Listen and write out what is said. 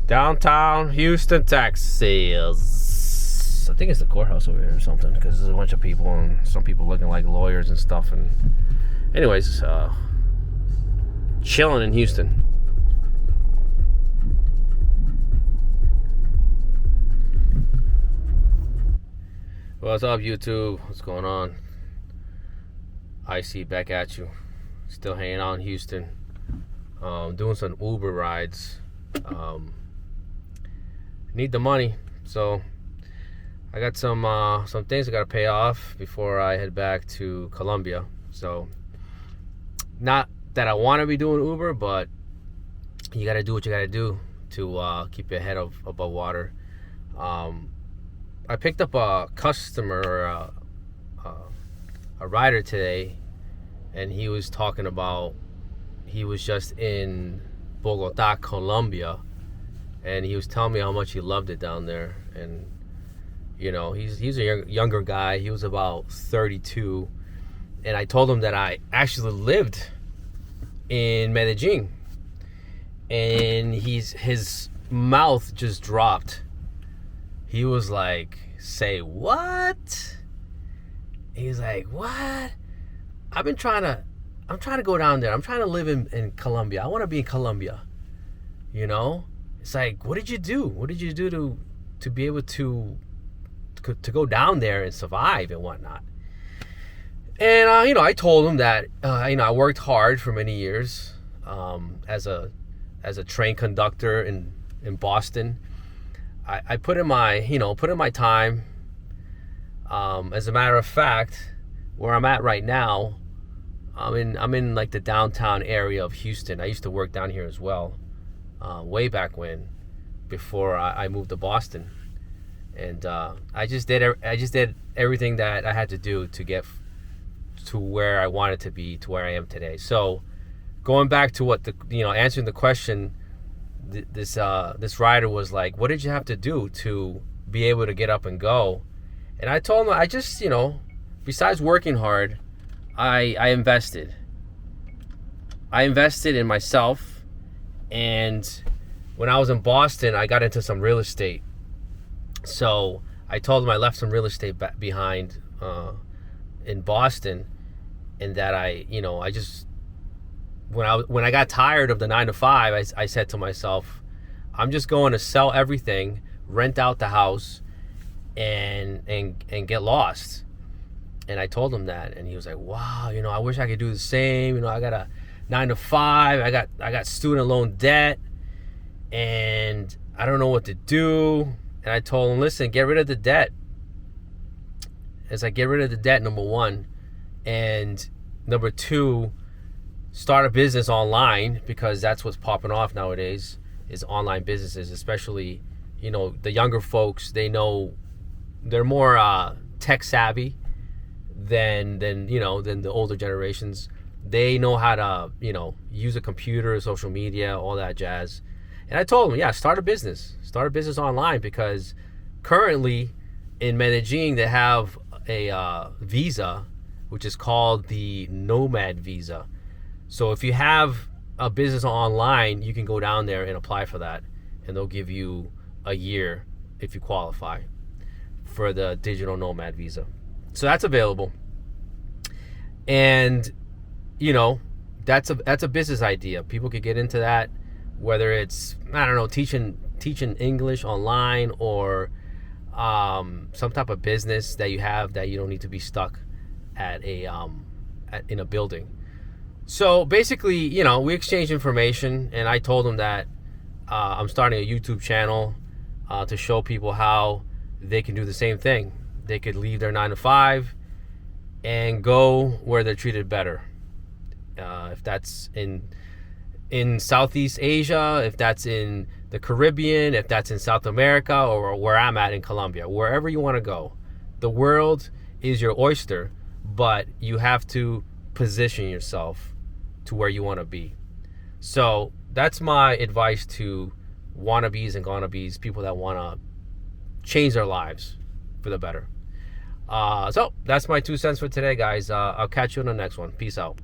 Downtown Houston, Texas. I think it's the courthouse over here or something, because there's a bunch of people and some people looking like lawyers and stuff. And anyways, chilling in Houston. What's up, YouTube? What's going on? I see back at you. Still hanging out in Houston. Doing some Uber rides. Need the money, so I got some things I gotta pay off before I head back to Colombia. So not that I want to be doing Uber, but you gotta do what you gotta do to keep your head above water. I picked up a customer, a rider today, and he was talking about he was just in Bogota, Colombia, and he was telling me how much he loved it down there. And you know, he's a younger guy. He was about 32, and I told him that I actually lived in Medellin, and his mouth just dropped. He was like, "Say what?" He's like, "What? I'm trying to go down there. I'm trying to live in Colombia. I want to be in Colombia." You know? It's like, what did you do? What did you do to be able to go down there and survive and whatnot? And, you know, I told him that, you know, I worked hard for many years as a train conductor in Boston. I put in my time. As a matter of fact, where I'm at right now, I'm in like the downtown area of Houston. I used to work down here as well, way back when, before I moved to Boston. And I just did everything that I had to do to get to where I wanted to be, to where I am today. So going back to answering the question, this rider was like, "What did you have to do to be able to get up and go?" And I told him, I just, besides working hard, I invested. I invested in myself. And when I was in Boston, I got into some real estate. So I told him I left some real estate behind in Boston, and that when I got tired of the 9 to 5, I said to myself, I'm just going to sell everything, rent out the house, and get lost. And I told him that, and he was like, "Wow, I wish I could do the same. I got a 9 to 5. I got student loan debt, and I don't know what to do." And I told him, "Listen, get rid of the debt." It's like, get rid of the debt, number one, and number two, start a business online, because that's what's popping off nowadays, is online businesses. Especially, the younger folks, they're more tech savvy than the older generations. They know how to use a computer, social media, all that jazz. And I told them, start a business online, because currently in Medellin they have a visa which is called the Nomad visa. So if you have a business online, you can go down there and apply for that, and they'll give you a year if you qualify for the digital nomad visa. So that's available. And that's a business idea. People could get into that, whether it's, I don't know, teaching English online, or some type of business that you have that you don't need to be stuck at in a building. So basically, we exchanged information, and I told him that I'm starting a YouTube channel to show people how they can do the same thing. They could leave their 9 to 5 and go where they're treated better. If that's in Southeast Asia, if that's in the Caribbean, if that's in South America, or where I'm at in Colombia, wherever you want to go. The world is your oyster, but you have to position yourself to where you want to be. So that's my advice to wannabes and gonnabes, people that want to change their lives for the better. So that's my 2 cents for today, guys. I'll catch you on the next one. Peace out.